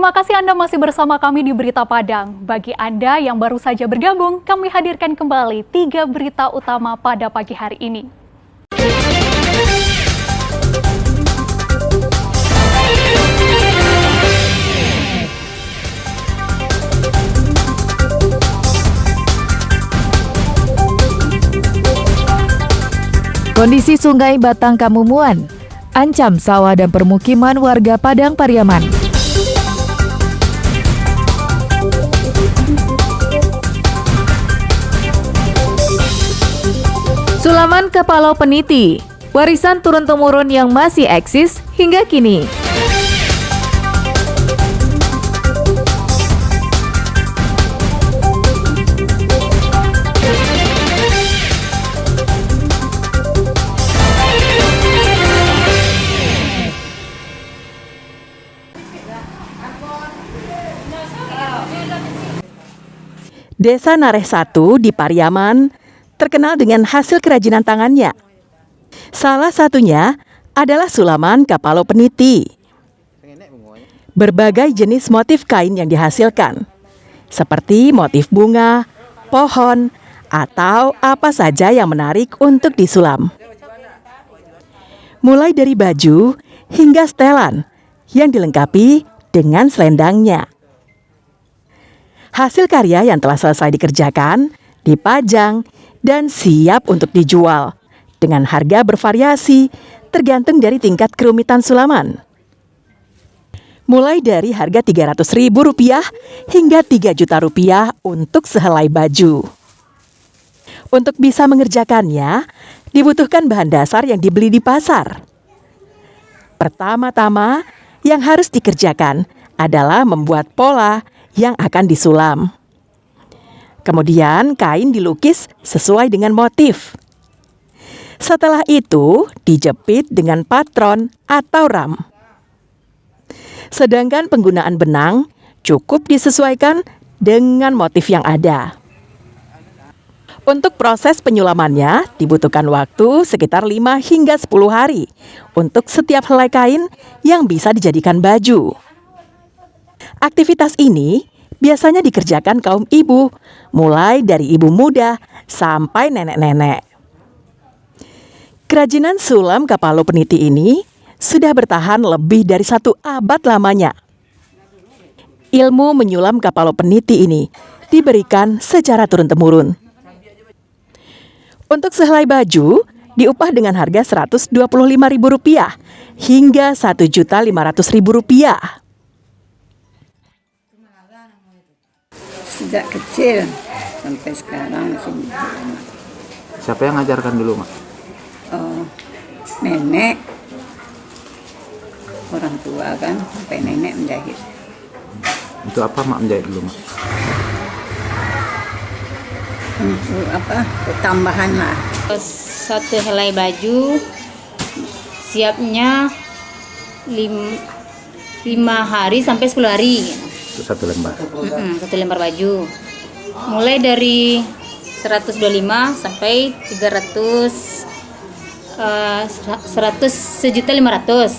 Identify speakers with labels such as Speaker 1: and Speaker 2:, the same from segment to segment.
Speaker 1: Terima kasih Anda masih bersama kami di Berita Padang. Bagi Anda yang baru saja bergabung, kami hadirkan kembali 3 berita utama pada pagi hari ini.
Speaker 2: Kondisi Sungai Batang Kamumuan ancam sawah dan permukiman warga Padang Pariaman. Sulaman Kapalau Peniti, warisan turun-temurun yang masih eksis hingga kini.
Speaker 3: Desa Nareh 1 di Pariaman terkenal dengan hasil kerajinan tangannya. Salah satunya adalah sulaman Kapalau Peniti. Berbagai jenis motif kain yang dihasilkan, seperti motif bunga, pohon, atau apa saja yang menarik untuk disulam. Mulai dari baju hingga setelan yang dilengkapi dengan selendangnya. Hasil karya yang telah selesai dikerjakan, dipajang, dan siap untuk dijual dengan harga bervariasi tergantung dari tingkat kerumitan sulaman. Mulai dari harga Rp300.000 hingga Rp3 juta untuk sehelai baju. Untuk bisa mengerjakannya, dibutuhkan bahan dasar yang dibeli di pasar. Pertama-tama, yang harus dikerjakan adalah membuat pola yang akan disulam. Kemudian kain dilukis sesuai dengan motif. Setelah itu dijepit dengan patron atau ram. Sedangkan penggunaan benang cukup disesuaikan dengan motif yang ada. Untuk proses penyulamannya dibutuhkan waktu sekitar 5 hingga 10 hari untuk setiap helai kain yang bisa dijadikan baju. Aktivitas ini biasanya dikerjakan kaum ibu, mulai dari ibu muda sampai nenek-nenek. Kerajinan sulam Kapalau Peniti ini sudah bertahan lebih dari 1 abad lamanya. Ilmu menyulam Kapalau Peniti ini diberikan secara turun-temurun. Untuk sehelai baju diupah dengan harga Rp125.000 hingga Rp1.500.000.
Speaker 4: Sejak kecil sampai sekarang masih bisa.
Speaker 5: Siapa yang ngajarkan dulu, Mak?
Speaker 4: Nenek, orang tua kan, sampai nenek menjahit.
Speaker 5: Untuk apa Mak menjahit dulu, Mak?
Speaker 4: Untuk apa? Untuk tambahan lah.
Speaker 6: Satu helai baju siapnya 5 hari sampai 10 hari.
Speaker 5: Untuk 1 lembar.
Speaker 6: 1 lembar baju. Mulai dari 125 sampai 1.500.000.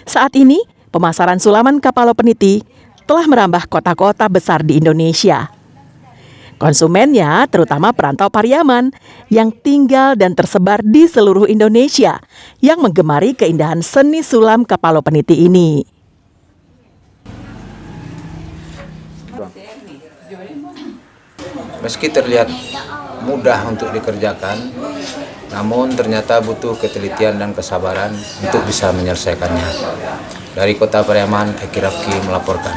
Speaker 3: Saat ini, pemasaran sulaman Kapalau Peniti telah merambah kota-kota besar di Indonesia. Konsumennya terutama perantau Pariaman yang tinggal dan tersebar di seluruh Indonesia yang menggemari keindahan seni sulam Kapalau Peniti ini.
Speaker 7: Meski terlihat mudah untuk dikerjakan, namun ternyata butuh ketelitian dan kesabaran untuk bisa menyelesaikannya. Dari Kota Pariaman, Eki Rafki melaporkan.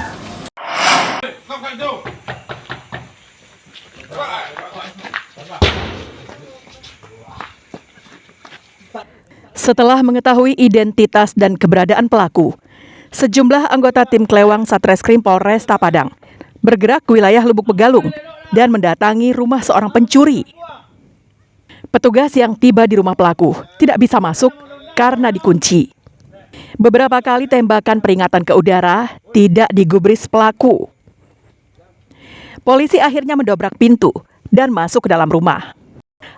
Speaker 3: Setelah mengetahui identitas dan keberadaan pelaku, sejumlah anggota tim Klewang Satreskrim Polresta Padang bergerak ke wilayah Lubuk Begalung dan mendatangi rumah seorang pencuri. Petugas yang tiba di rumah pelaku tidak bisa masuk karena dikunci. Beberapa kali tembakan peringatan ke udara tidak digubris pelaku. Polisi akhirnya mendobrak pintu dan masuk ke dalam rumah.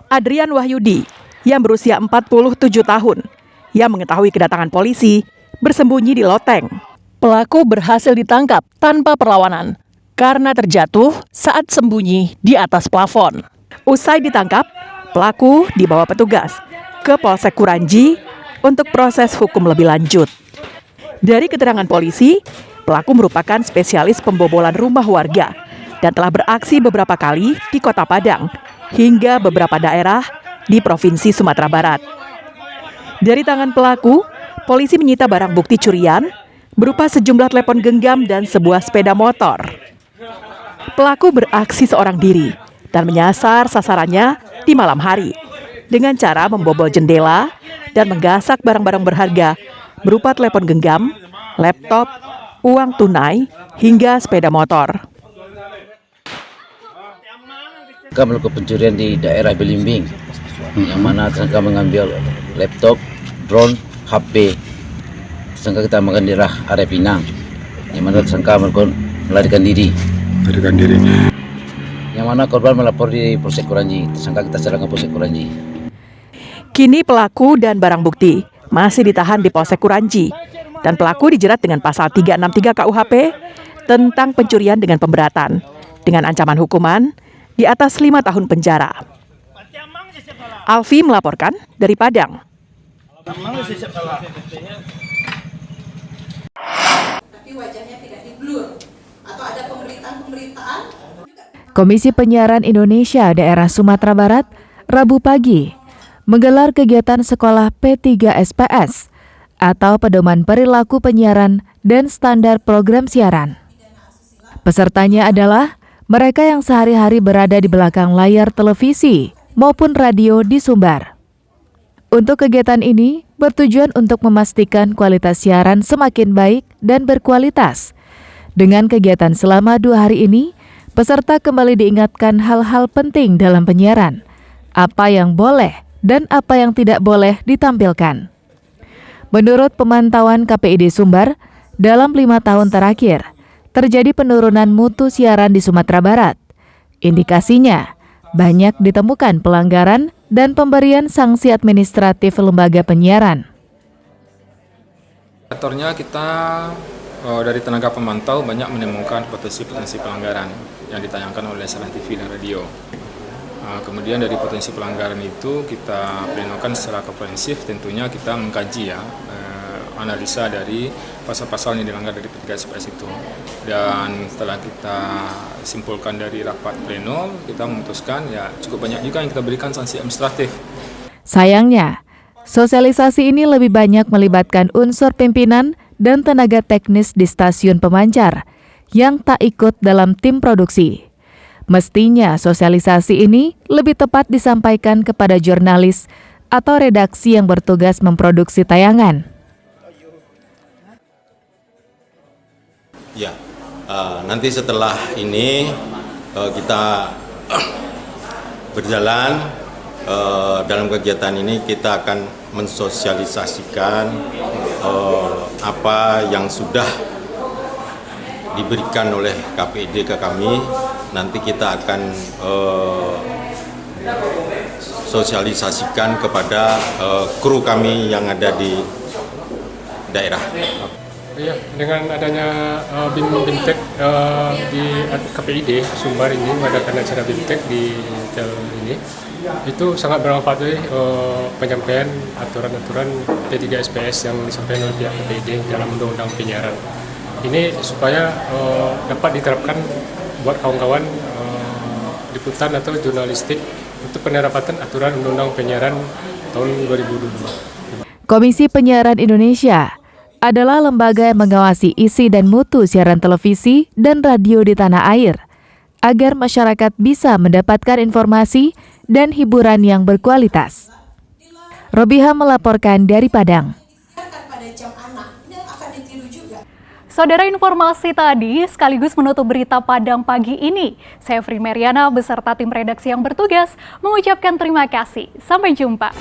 Speaker 3: Adrian Wahyudi yang berusia 47 tahun yang mengetahui kedatangan polisi bersembunyi di loteng. Pelaku berhasil ditangkap tanpa perlawanan karena terjatuh saat sembunyi di atas plafon. Usai ditangkap, pelaku dibawa petugas ke Polsek Kuranji untuk proses hukum lebih lanjut. Dari keterangan polisi, pelaku merupakan spesialis pembobolan rumah warga dan telah beraksi beberapa kali di Kota Padang hingga beberapa daerah di Provinsi Sumatera Barat. Dari tangan pelaku, polisi menyita barang bukti curian berupa sejumlah telepon genggam dan sebuah sepeda motor. Pelaku beraksi seorang diri dan menyasar sasarannya di malam hari dengan cara membobol jendela dan menggasak barang-barang berharga berupa telepon genggam, laptop, uang tunai, hingga sepeda motor.
Speaker 8: Kami melakukan pencurian di daerah Belimbing, yang mana tersangka mengambil laptop, drone, HP. Tersangka kita mengambil daerah area Pinang, yang mana tersangka melarikan diri. Yang mana korban melapor di Polsek Kuranji. Tersangka kita serahkan Polsek Kuranji.
Speaker 3: Kini pelaku dan barang bukti masih ditahan di Polsek Kuranji dan pelaku dijerat dengan pasal 363 KUHP tentang pencurian dengan pemberatan dengan ancaman hukuman di atas 5 tahun penjara. Alfi melaporkan dari Padang.
Speaker 2: Komisi Penyiaran Indonesia Daerah Sumatera Barat Rabu pagi menggelar kegiatan sekolah P3 SPS atau Pedoman Perilaku Penyiaran dan Standar Program Siaran. Pesertanya adalah mereka yang sehari-hari berada di belakang layar televisi maupun radio di Sumbar. Untuk kegiatan ini bertujuan untuk memastikan kualitas siaran semakin baik dan berkualitas. Dengan kegiatan selama 2 hari ini, peserta kembali diingatkan hal-hal penting dalam penyiaran, apa yang boleh dan apa yang tidak boleh ditampilkan. Menurut pemantauan KPID Sumbar, dalam 5 tahun terakhir, terjadi penurunan mutu siaran di Sumatera Barat. Indikasinya, banyak ditemukan pelanggaran dan pemberian sanksi administratif lembaga penyiaran.
Speaker 9: Indikatornya kita dari tenaga pemantau banyak menemukan potensi-potensi pelanggaran yang ditayangkan oleh siaran TV dan radio. Kemudian dari potensi pelanggaran itu kita plenokan secara komprehensif, tentunya kita mengkaji analisa dari pasal-pasal yang dilanggar dari P3 SPS itu. Dan setelah kita simpulkan dari rapat pleno, kita memutuskan cukup banyak juga yang kita berikan sanksi administratif.
Speaker 2: Sayangnya, sosialisasi ini lebih banyak melibatkan unsur pimpinan dan tenaga teknis di stasiun pemancar yang tak ikut dalam tim produksi. Mestinya sosialisasi ini lebih tepat disampaikan kepada jurnalis atau redaksi yang bertugas memproduksi tayangan.
Speaker 10: Ya, nanti setelah ini kita berjalan dalam kegiatan ini kita akan mensosialisasikan apa yang sudah diberikan oleh KPID ke kami. Nanti kita akan sosialisasikan kepada kru kami yang ada di daerah.
Speaker 11: Ya, dengan adanya BIMTEK di KPID Sumbar ini mengadakan acara BIMTEK di hotel ini, itu sangat bermanfaat penyampaian aturan-aturan P3 SPS yang disampaikan oleh pihak KPID dalam undang-undang penyiaran. Ini supaya dapat diterapkan buat kawan-kawan liputan atau jurnalistik untuk penerapan aturan undang-undang penyiaran tahun 2022.
Speaker 2: Komisi Penyiaran Indonesia adalah lembaga yang mengawasi isi dan mutu siaran televisi dan radio di tanah air, agar masyarakat bisa mendapatkan informasi dan hiburan yang berkualitas. Robiha melaporkan dari Padang.
Speaker 1: Saudara, informasi tadi sekaligus menutup berita Padang pagi ini. Saya Fri Meriana beserta tim redaksi yang bertugas mengucapkan terima kasih. Sampai jumpa.